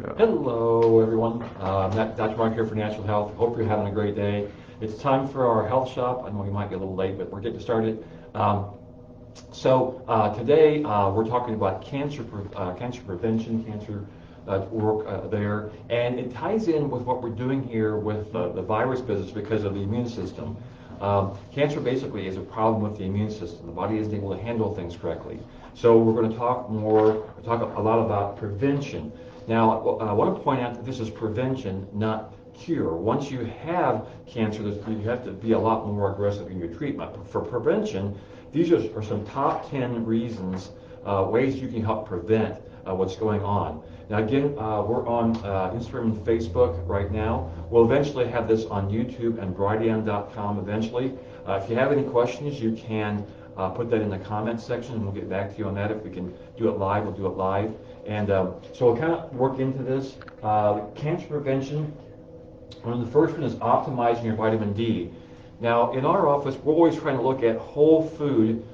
Yeah. Hello, everyone. Dr. Mark here for Natural Health. Hope you're having a great day. It's time for our health shop. I know we might be a little late, but we're getting started. Today we're talking about cancer prevention, cancer work there, and it ties in with what we're doing here with the virus business because of the immune system. Cancer basically is a problem with the immune system. The body isn't able to handle things correctly. So we're going to talk a lot about prevention. Now, I want to point out that this is prevention, not cure. Once you have cancer, you have to be a lot more aggressive in your treatment. For prevention, these are some top 10 reasons, ways you can help prevent what's going on. Now again, we're on Instagram and Facebook right now. We'll eventually have this on YouTube and Brighteon.com eventually. If you have any questions, you can put that in the comments section and we'll get back to you on that. If we can do it live, we'll do it live. And so we'll kind of work into this. Cancer prevention, the first one is optimizing your vitamin D. Now in our office, we're always trying to look at whole food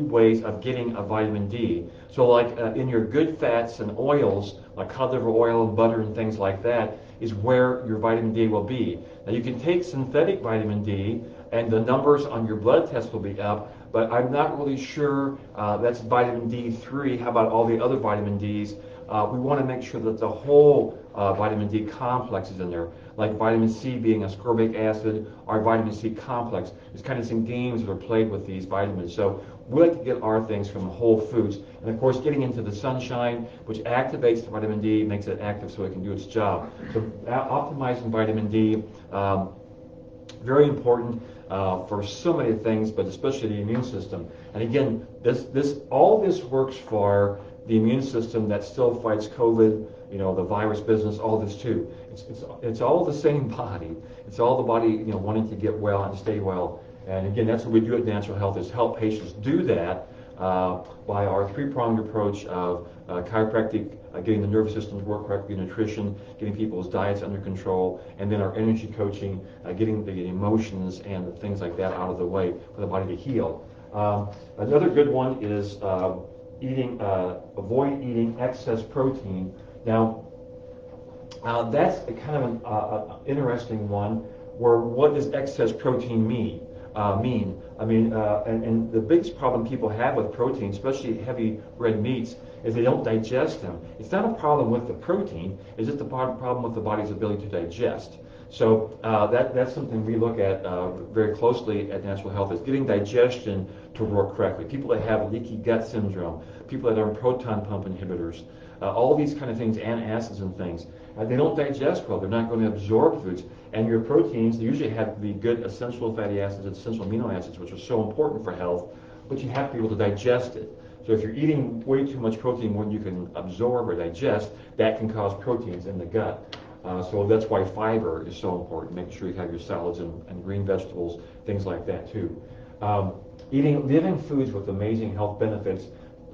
ways of getting a vitamin D. So like in your good fats and oils, like cod liver oil and butter and things like that, is where your vitamin D will be. Now you can take synthetic vitamin D and the numbers on your blood test will be up, but I'm not really sure that's vitamin D3. How about all the other vitamin Ds? We want to make sure that the whole vitamin D complex is in there, like vitamin C being ascorbic acid or vitamin C complex. There's kind of some games that are played with these vitamins. So we like to get our things from whole foods. And of course, getting into the sunshine, which activates the vitamin D, makes it active so it can do its job. So optimizing vitamin D, very important for so many things, but especially the immune system. And again, all this works for the immune system that still fights COVID, the virus business, all this too. It's all the same body. It's all the body, wanting to get well and stay well. And again, that's what we do at Natural Health, is help patients do that by our three-pronged approach of chiropractic, getting the nervous system to work correctly, nutrition, getting people's diets under control, and then our energy coaching, getting the emotions and things like that out of the way for the body to heal. Another good one is avoid eating excess protein. Now, that's kind of an interesting one, where what does excess protein mean? And the biggest problem people have with protein, especially heavy red meats, is they don't digest them. It's not a problem with the protein, it's just a problem with the body's ability to digest. So that's something we look at very closely at Natural Health, is getting digestion to work correctly. People that have leaky gut syndrome, people that are on proton pump inhibitors, all these kind of things, antacids and things, they don't digest well. They're not going to absorb foods. And your proteins, they usually have the good essential fatty acids and essential amino acids, which are so important for health, but you have to be able to digest it. So if you're eating way too much protein more than you can absorb or digest, that can cause proteins in the gut. So that's why fiber is so important, making sure you have your salads and green vegetables, things like that too. Living foods with amazing health benefits.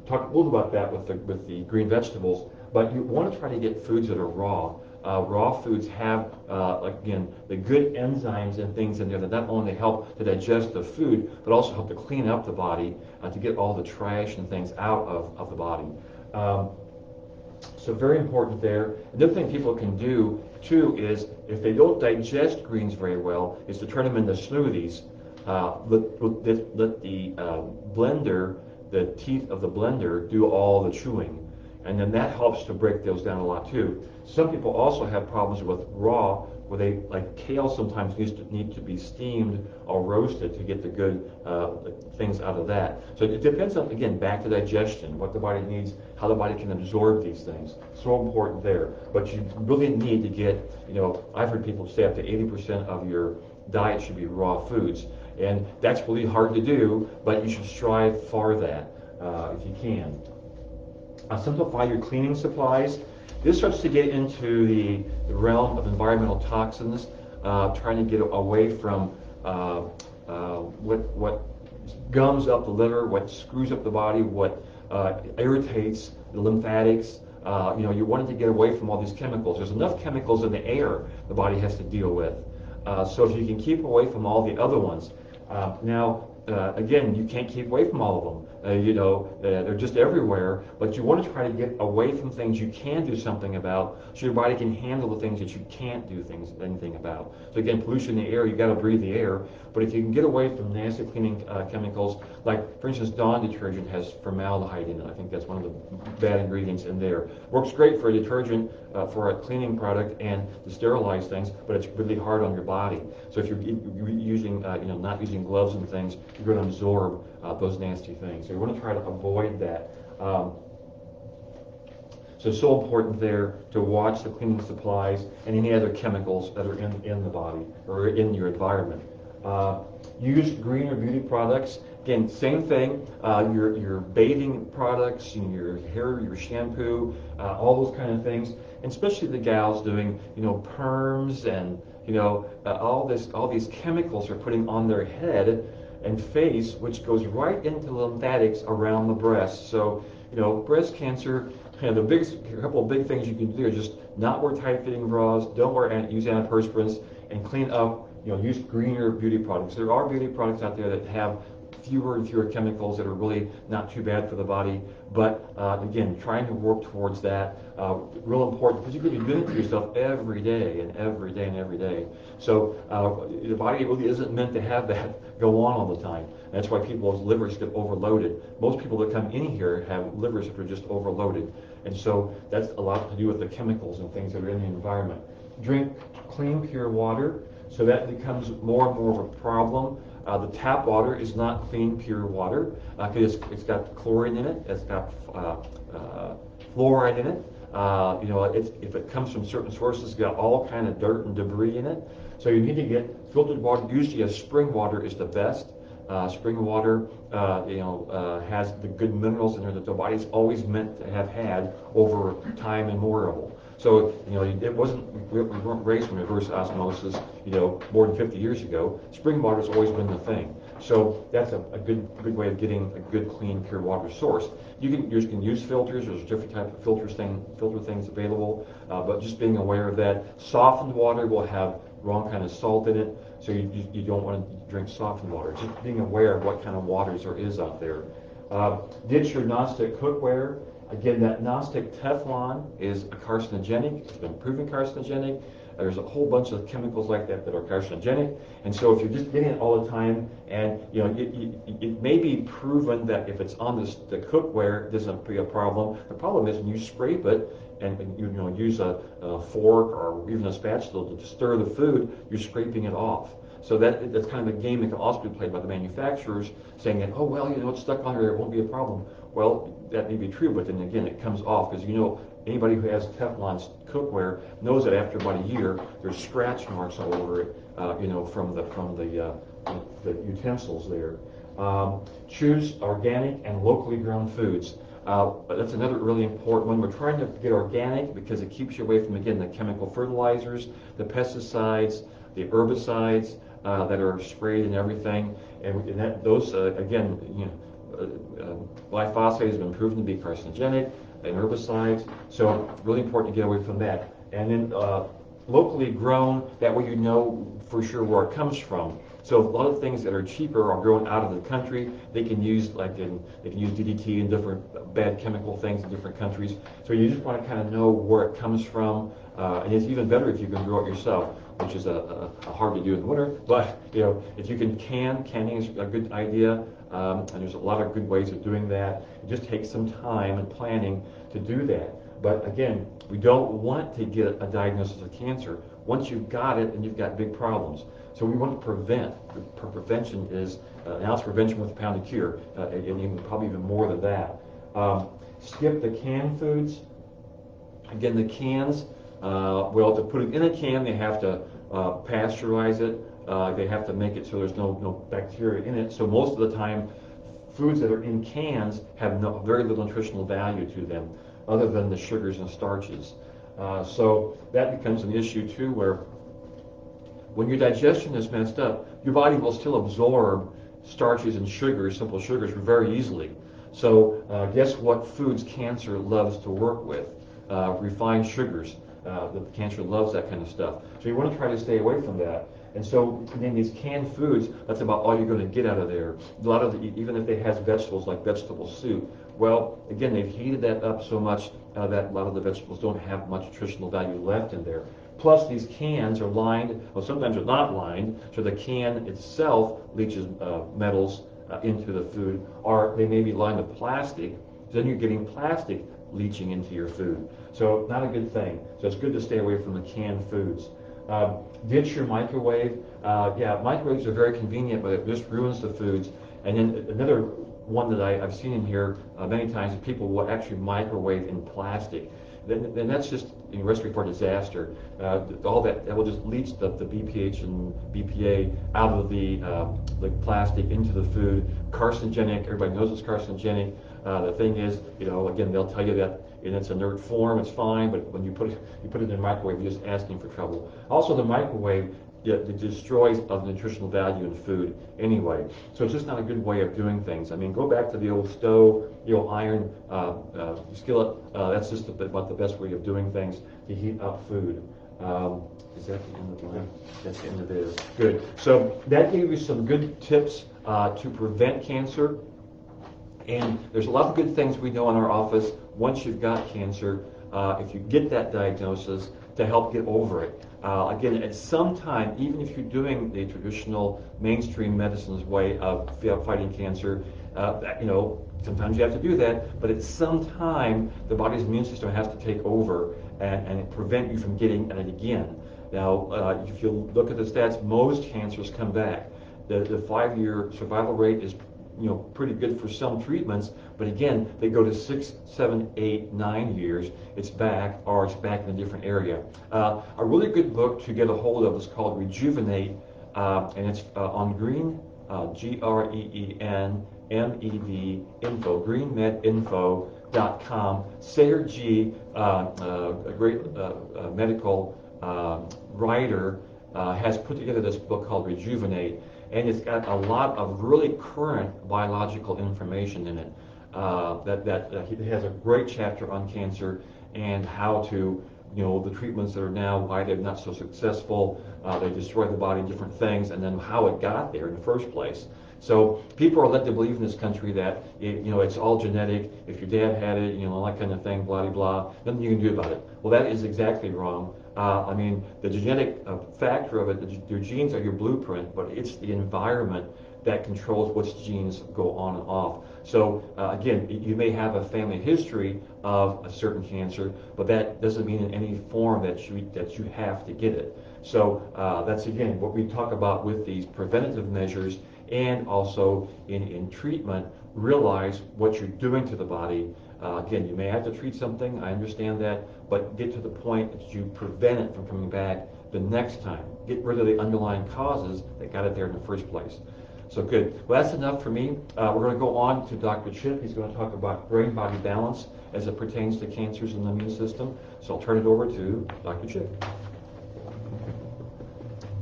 Talk a little about that with the green vegetables, but you want to try to get foods that are raw. Raw foods have, again, the good enzymes and things in there that not only help to digest the food, but also help to clean up the body, to get all the trash and things out of the body. So very important there. Another thing people can do, too, is if they don't digest greens very well, is to turn them into smoothies. Let the blender, the teeth of the blender, do all the chewing. And then that helps to break those down a lot too. Some people also have problems with raw, where they, like kale sometimes need to be steamed or roasted to get the good things out of that. So it depends on, again, back to digestion, what the body needs, how the body can absorb these things. So important there. But you really need to get, I've heard people say up to 80% of your diet should be raw foods. And that's really hard to do, but you should strive for that if you can. Simplify your cleaning supplies. This starts to get into the realm of environmental toxins, trying to get away from what gums up the liver, what screws up the body, what irritates the lymphatics. You wanted to get away from all these chemicals. There's enough chemicals in the air the body has to deal with. So if you can keep away from all the other ones. Again, you can't keep away from all of them. They're just everywhere. But you want to try to get away from things you can do something about, so your body can handle the things that you can't do anything about. So again, pollution in the air, you got to breathe the air. But if you can get away from nasty cleaning chemicals, like for instance, Dawn detergent has formaldehyde in it. I think that's one of the bad ingredients in there. Works great for a detergent, for a cleaning product and to sterilize things, but it's really hard on your body. So if you're using, not using gloves and things, you're going to absorb those nasty things. So you want to try to avoid that. So it's so important there to watch the cleaning supplies and any other chemicals that are in the body or in your environment. Use greener beauty products. Again, same thing. Your bathing products, your hair, your shampoo, all those kind of things, and especially the gals doing, perms and all these chemicals they're putting on their head and face, which goes right into the lymphatics around the breast. So, breast cancer. A couple of big things you can do are just not wear tight-fitting bras, use antiperspirants, and clean up. Use greener beauty products. There are beauty products out there that have fewer and fewer chemicals that are really not too bad for the body. But again, trying to work towards that, real important, because you're going to be doing it to yourself every day and every day and every day. So the body really isn't meant to have that go on all the time. That's why people's livers get overloaded. Most people that come in here have livers that are just overloaded. And so that's a lot to do with the chemicals and things that are in the environment. Drink clean, pure water. So that becomes more and more of a problem. The tap water is not clean, pure water because it's got chlorine in it. It's got fluoride in it. If it comes from certain sources, it's got all kind of dirt and debris in it. So you need to get filtered water. Usually, spring water is the best. Spring water, has the good minerals in there that the body's always meant to have had over time immemorial. So, it wasn't, we weren't raised in reverse osmosis, more than 50 years ago. Spring water's always been the thing. So that's a good way of getting a good, clean, pure water source. You can use filters. There's different types of filter things available, but just being aware of that. Softened water will have wrong kind of salt in it, so you don't want to drink softened water. Just being aware of what kind of waters there is out there. Ditch your nonstick cookware. Again, that nonstick Teflon is a carcinogenic. It's been proven carcinogenic. There's a whole bunch of chemicals like that are carcinogenic. And so if you're just getting it all the time, and it may be proven that if it's on the cookware, it doesn't be a problem. The problem is when you scrape it and use a fork or even a spatula to stir the food, you're scraping it off. So that's kind of a game that can also be played by the manufacturers, saying that, it's stuck on there, it won't be a problem. Well, that may be true, but then again, it comes off because anybody who has Teflon cookware knows that after about a year, there's scratch marks all over it, from the utensils there. Choose organic and locally grown foods. That's another really important one. We're trying to get organic because it keeps you away from, again, the chemical fertilizers, the pesticides, the herbicides that are sprayed and everything. And those, glyphosate has been proven to be carcinogenic, and herbicides. So really important to get away from that. And then locally grown, that way you know for sure where it comes from. So a lot of things that are cheaper are grown out of the country. They can use DDT and different bad chemical things in different countries. So you just want to kind of know where it comes from. And it's even better if you can grow it yourself, which is hard to do in the winter. But if you can canning is a good idea. And there's a lot of good ways of doing that. It just takes some time and planning to do that. But again, we don't want to get a diagnosis of cancer. Once you've got it, then you've got big problems. So we want to prevent. Prevention is an ounce prevention with a pound of cure, and even, probably even more than that. Skip the canned foods. Again, the cans, to put it in a can, they have to pasteurize it. They have to make it so there's no bacteria in it. So most of the time, foods that are in cans have very little nutritional value to them, other than the sugars and starches. So that becomes an issue too, where when your digestion is messed up, your body will still absorb starches and sugars, simple sugars, very easily. So guess what foods cancer loves to work with? Refined sugars. The cancer loves that kind of stuff. So you want to try to stay away from that. And so in these canned foods, that's about all you're going to get out of there. A lot of even if it has vegetables like vegetable soup, well, again, they've heated that up so much that a lot of the vegetables don't have much nutritional value left in there. Plus, these cans are lined, well, sometimes they're not lined, so the can itself leaches metals into the food, or they may be lined with plastic, so then you're getting plastic leaching into your food. So not a good thing. So it's good to stay away from the canned foods. Ditch your microwave. Yeah, microwaves are very convenient, but it just ruins the foods. And then another one that I've seen in here many times is people will actually microwave in plastic. Then that's just a recipe for disaster. All that will just leach the BPH and BPA out of the plastic into the food. Carcinogenic. Everybody knows it's carcinogenic. The thing is, again, they'll tell you that in its inert form, it's fine, but when you put it in the microwave, you're just asking for trouble. Also, the microwave it destroys the nutritional value in food anyway. So it's just not a good way of doing things. I mean, go back to the old stove, the old iron skillet. That's just about the best way of doing things to heat up food. Is that the end of the line? That's the end of it. Good. So that gave you some good tips to prevent cancer. And there's a lot of good things we know in our office once you've got cancer, if you get that diagnosis, to help get over it. Again, at some time, even if you're doing the traditional mainstream medicine's way of fighting cancer, sometimes you have to do that, but at some time, the body's immune system has to take over and prevent you from getting it again. Now, if you look at the stats, most cancers come back. The 5-year survival rate is pretty good for some treatments, but again, they go to 6, 7, 8, 9 years, it's back, or it's back in a different area. A really good book to get a hold of is called Rejuvenate, and it's on Green, GREENMED info, greenmedinfo.com. Sayer Ji, a great medical writer, has put together this book called Rejuvenate, and it's got a lot of really current biological information in it. He has a great chapter on cancer and how to, the treatments that are now, why they're not so successful, they destroy the body, different things, and then how it got there in the first place. So people are led to believe in this country that it's all genetic. If your dad had it, all that kind of thing, blah, blah, blah, nothing you can do about it. Well, that is exactly wrong. The genetic factor of it, your genes are your blueprint, but it's the environment that controls which genes go on and off. So again, you may have a family history of a certain cancer, but that doesn't mean in any form that you have to get it. So that's again what we talk about with these preventative measures, and also in treatment, realize what you're doing to the body. Again, you may have to treat something, I understand that, but get to the point that you prevent it from coming back the next time. Get rid of the underlying causes that got it there in the first place. So good. Well, that's enough for me. We're going to go on to Dr. Chip. He's going to talk about brain-body balance as it pertains to cancers in the immune system. So I'll turn it over to Dr. Chip.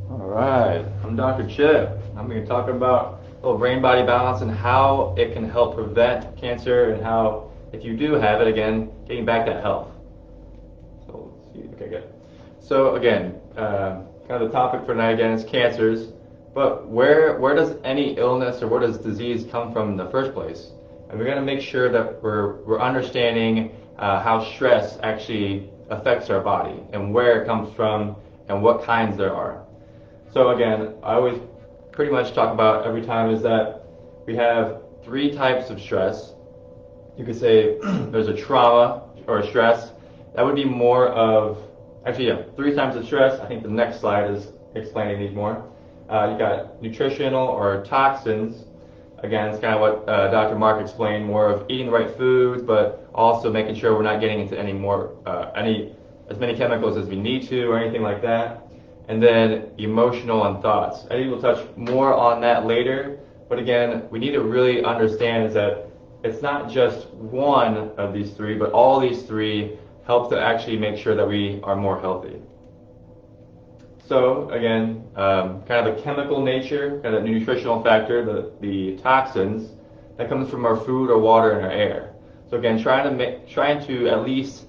All right, I'm Dr. Chip. I'm going to talk about brain-body balance and how it can help prevent cancer, and how, if you do have it, again, getting back that health. So let's see. Okay, good. So again, kind of the topic for tonight again is cancers. But where does any illness or where does disease come from in the first place? And we're going to make sure that we're understanding how stress actually affects our body and where it comes from and what kinds there are. So again, I always pretty much talk about every time is that we have 3 types of stress. You could say there's a trauma or a stress. That would be more of, 3 types of stress. I think the next slide is explaining these more. You got nutritional or toxins. Again, it's kind of what Dr. Mark explained, more of eating the right foods, but also making sure we're not getting into as many chemicals as we need to or anything like that. And then emotional and thoughts. I think we'll touch more on that later, but again, we need to really understand is that it's not just one of these 3, but all these 3 help to actually make sure that we are more healthy. So again, kind of the chemical nature, kind of the nutritional factor, the toxins that comes from our food or water and our air. So again, trying to at least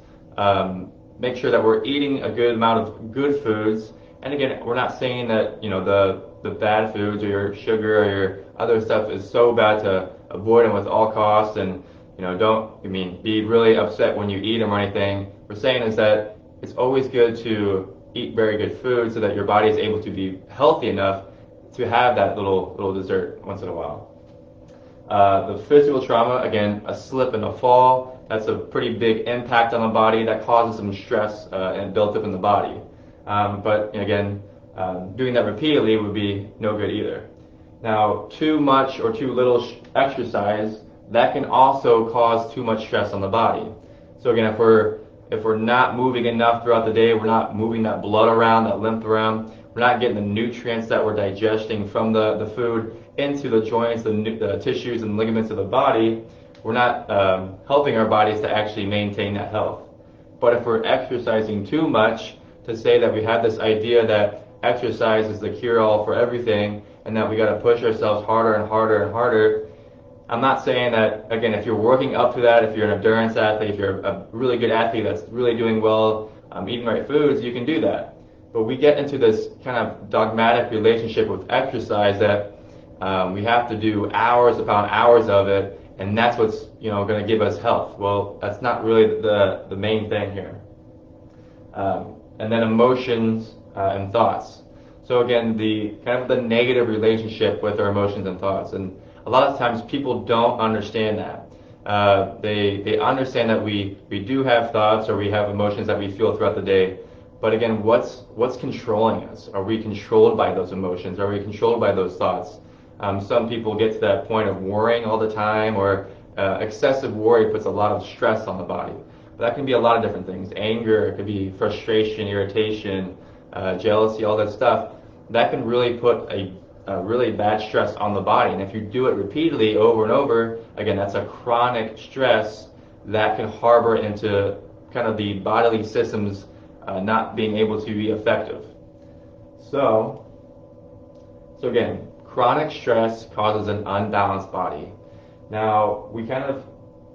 make sure that we're eating a good amount of good foods, And again, we're not saying that, the bad foods or your sugar or your other stuff is so bad to avoid them with all costs and, be really upset when you eat them or anything. We're saying is that it's always good to eat very good food so that your body is able to be healthy enough to have that little dessert once in a while. The physical trauma, again, a slip and a fall, that's a pretty big impact on the body that causes some stress and built up in the body. But again, doing that repeatedly would be no good either. Now, too much or too little exercise, that can also cause too much stress on the body. So again, if we're not moving enough throughout the day, we're not moving that blood around, that lymph around, we're not getting the nutrients that we're digesting from the food into the joints, the tissues and ligaments of the body, we're not helping our bodies to actually maintain that health. But if we're exercising too much, to say that we have this idea that exercise is the cure-all for everything and that we got to push ourselves harder and harder and harder, I'm not saying that, again, if you're working up to that, if you're an endurance athlete, if you're a really good athlete that's really doing well, eating right foods, you can do that. But we get into this kind of dogmatic relationship with exercise that we have to do hours upon hours of it, and that's what's going to give us health. Well, that's not really the main thing here. And then emotions and thoughts. So again, the kind of the negative relationship with our emotions and thoughts, and a lot of times people don't understand that. They understand that we do have thoughts or we have emotions that we feel throughout the day, but again, what's controlling us? Are we controlled by those emotions? Are we controlled by those thoughts? Some people get to that point of worrying all the time, or excessive worry puts a lot of stress on the body. But that can be a lot of different things. Anger, it could be frustration, irritation, jealousy, all that stuff. That can really put a really bad stress on the body. And if you do it repeatedly over and over, again, that's a chronic stress that can harbor into kind of the bodily systems not being able to be effective. So again, chronic stress causes an unbalanced body. Now,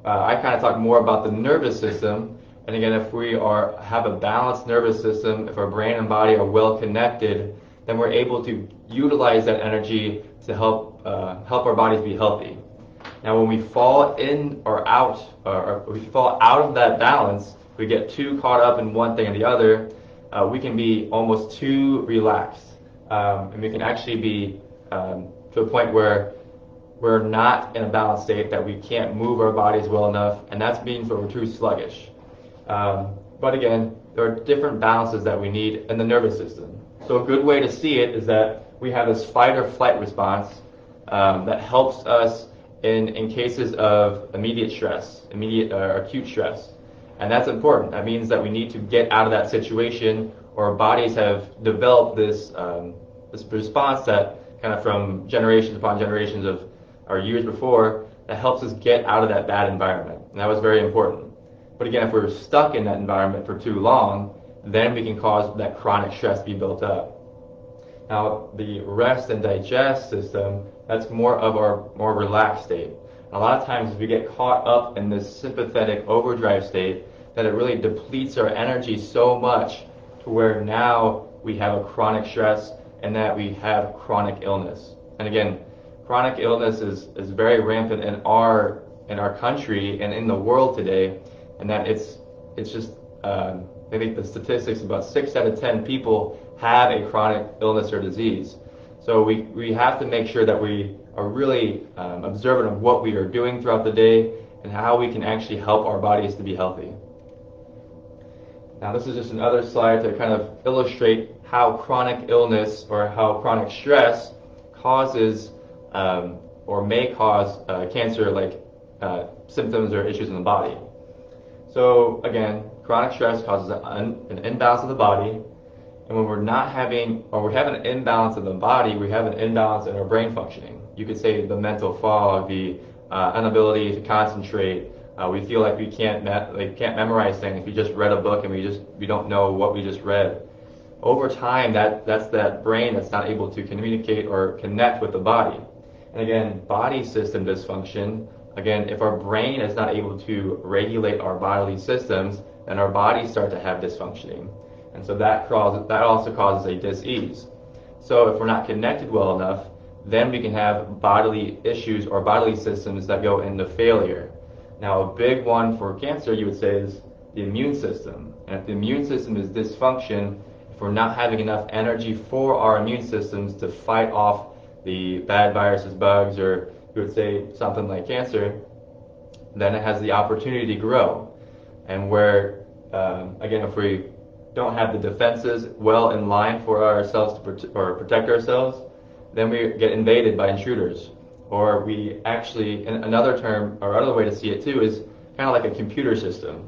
I kind of talk more about the nervous system. And again, if we have a balanced nervous system, if our brain and body are well connected, then we're able to utilize that energy to help our bodies be healthy. Now, when we fall in or out, or we fall out of that balance, we get too caught up in one thing or the other, we can be almost too relaxed. And we can actually be to a point where we're not in a balanced state, that we can't move our bodies well enough, and that means that we're too sluggish. But again, there are different balances that we need in the nervous system. So a good way to see it is that we have this fight or flight response that helps us in cases of immediate stress, acute stress. And that's important. That means that we need to get out of that situation, or our bodies have developed this response that kind of from generations upon generations of our years before, that helps us get out of that bad environment. And that was very important. But again, if we're stuck in that environment for too long, then we can cause that chronic stress to be built up. Now, the rest and digest system, that's more of our more relaxed state. And a lot of times we get caught up in this sympathetic overdrive state that it really depletes our energy so much to where now we have a chronic stress and that we have chronic illness. And again, chronic illness is very rampant in our country and in the world today, and that it's just I think the statistics, about 6 out of 10 people have a chronic illness or disease. So we have to make sure that we are really observant of what we are doing throughout the day and how we can actually help our bodies to be healthy. Now, this is just another slide to kind of illustrate how chronic illness or how chronic stress causes or may cause cancer-like symptoms or issues in the body. So again, chronic stress causes an imbalance of the body, and when we're not having, or we have an imbalance of the body, we have an imbalance in our brain functioning. You could say the mental fog, the inability to concentrate. We feel like we can't memorize things. We just read a book and we don't know what we just read. Over time, that's that brain that's not able to communicate or connect with the body. And again, body system dysfunction. Again, if our brain is not able to regulate our bodily systems, then our bodies start to have dysfunctioning. And so that also causes a dis-ease. So if we're not connected well enough, then we can have bodily issues or bodily systems that go into failure. Now, a big one for cancer, you would say, is the immune system. And if the immune system is dysfunction, if we're not having enough energy for our immune systems to fight off the bad viruses, bugs, or you would say something like cancer, then it has the opportunity to grow. And where, again, if we don't have the defenses well in line for ourselves to protect ourselves, then we get invaded by intruders. Or we actually, another term, or another way to see it too, is kind of like a computer system.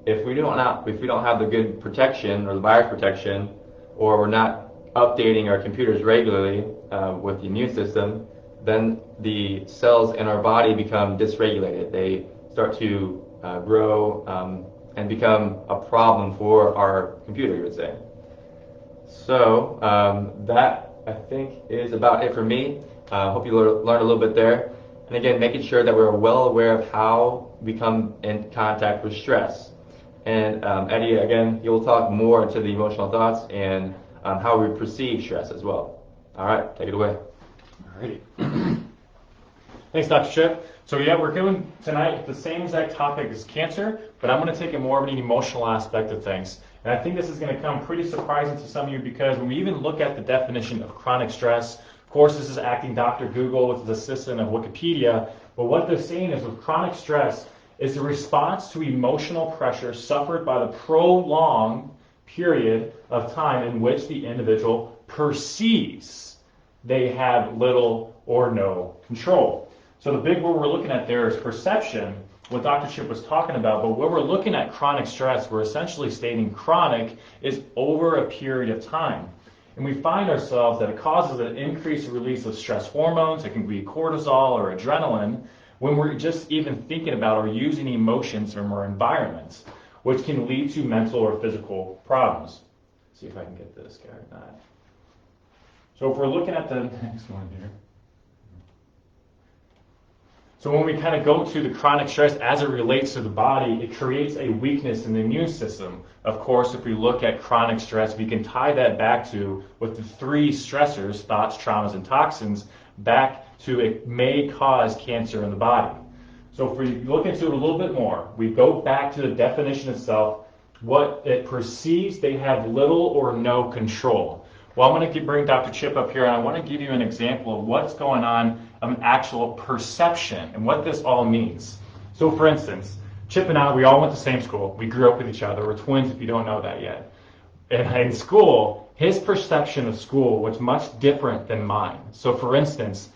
If we don't have the good protection or the virus protection, or we're not updating our computers regularly with the immune system, then the cells in our body become dysregulated. They start to grow and become a problem for our computer, you would say. So that, I think, is about it for me. Hope you learned a little bit there. And again, making sure that we're well aware of how we come in contact with stress. And Eddie, again, you'll talk more into the emotional thoughts and how we perceive stress as well. All right, take it away. Alrighty. Thanks, Dr. Chip. So yeah, we're doing tonight the same exact topic as cancer, but I'm going to take it more of an emotional aspect of things. And I think this is going to come pretty surprising to some of you, because when we even look at the definition of chronic stress, of course this is acting Dr. Google, which is the assistant of Wikipedia, but what they're saying is with chronic stress is the response to emotional pressure suffered by the prolonged period of time in which the individual perceives they have little or no control. So the big word we're looking at there is perception, what Dr. Chip was talking about, but when we're looking at chronic stress, we're essentially stating chronic is over a period of time. And we find ourselves that it causes an increased release of stress hormones, it can be cortisol or adrenaline, when we're just even thinking about or using emotions from our environments, which can lead to mental or physical problems. See if I can get this guy or not. So if we're looking at the next one here. So when we kind of go to the chronic stress as it relates to the body, it creates a weakness in the immune system. Of course, if we look at chronic stress, we can tie that back to with the three stressors, thoughts, traumas, and toxins, back to it may cause cancer in the body. So if we look into it a little bit more, we go back to the definition itself, what it perceives they have little or no control. Well, I'm going to bring Dr. Chip up here, and I want to give you an example of what's going on, actual perception, and what this all means. So for instance, Chip and I, we all went to the same school. We grew up with each other. We're twins if you don't know that yet. And in school, his perception of school was much different than mine. So for instance,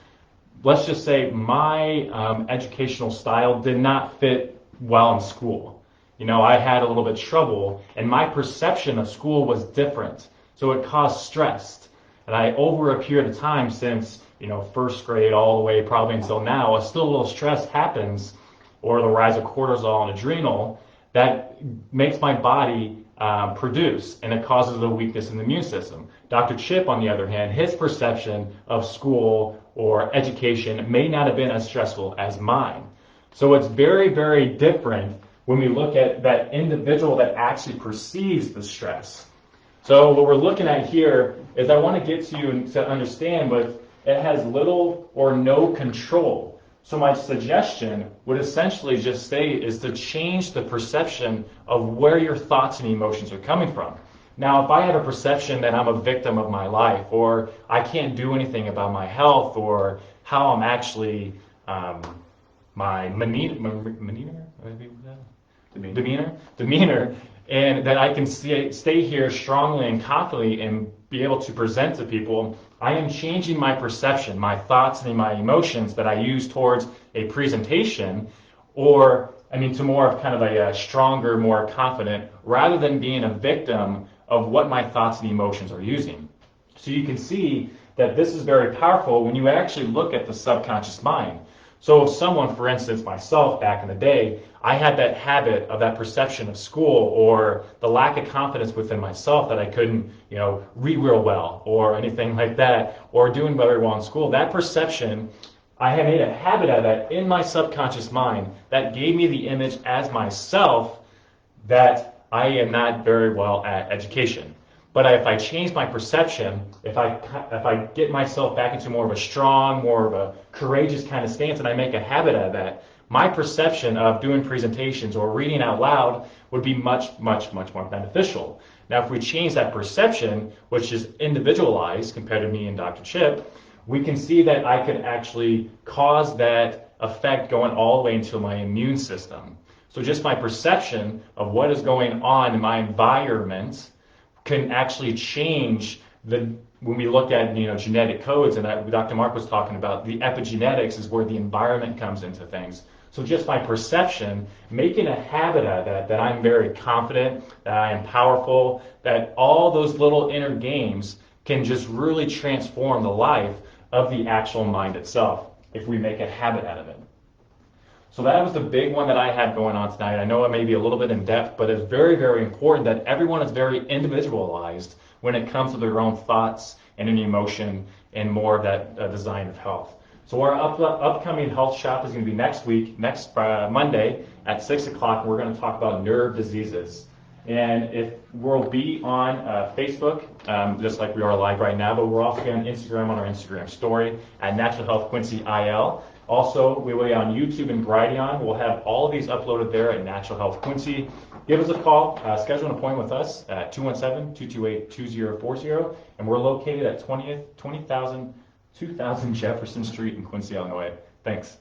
let's just say my educational style did not fit well in school. You know, I had a little bit of trouble, and my perception of school was different. So it caused stress. And over a period of time since, first grade all the way probably until now, still a little stress happens, or the rise of cortisol and adrenal, that makes my body produce, and it causes a weakness in the immune system. Dr. Chip, on the other hand, his perception of school or education may not have been as stressful as mine. So it's very, very different when we look at that individual that actually perceives the stress. So what we're looking at here is I want to get to you to understand, but it has little or no control. So my suggestion would essentially just say is to change the perception of where your thoughts and emotions are coming from. Now, if I have a perception that I'm a victim of my life, or I can't do anything about my health, or how I'm actually my demeanor, and that I can stay here strongly and confidently and be able to present to people, I am changing my perception, my thoughts and my emotions that I use towards a presentation, to more of kind of a stronger, more confident, rather than being a victim of what my thoughts and emotions are using. So you can see that this is very powerful when you actually look at the subconscious mind. So if someone, for instance, myself back in the day, I had that habit of that perception of school, or the lack of confidence within myself that I couldn't, read real well or anything like that, or doing very well in school. That perception, I had made a habit of that in my subconscious mind that gave me the image as myself that I am not very well at education. But if I change my perception, if I get myself back into more of a strong, more of a courageous kind of stance, and I make a habit out of that, my perception of doing presentations or reading out loud would be much, much, much more beneficial. Now, if we change that perception, which is individualized compared to me and Dr. Chip, we can see that I could actually cause that effect going all the way into my immune system. So just my perception of what is going on in my environment can actually change when we look at genetic codes, and Dr. Mark was talking about the epigenetics is where the environment comes into things. So just my perception, making a habit out of that I'm very confident, that I am powerful, that all those little inner games can just really transform the life of the actual mind itself if we make a habit out of it. So that was the big one that I had going on tonight. I know it may be a little bit in depth, but it's very, very important that everyone is very individualized when it comes to their own thoughts and an emotion and more of that design of health. So our upcoming health shop is going to be next week, next Monday at 6 o'clock. We're going to talk about nerve diseases. And we'll be on Facebook, just like we are live right now, but we're also on Instagram on our Instagram story at Natural Health Quincy IL. Also, we will be on YouTube and Brighteon. We'll have all of these uploaded there at Natural Health Quincy. Give us a call, schedule an appointment with us at 217-228-2040, and we're located at 2000 Jefferson Street in Quincy, Illinois. Thanks.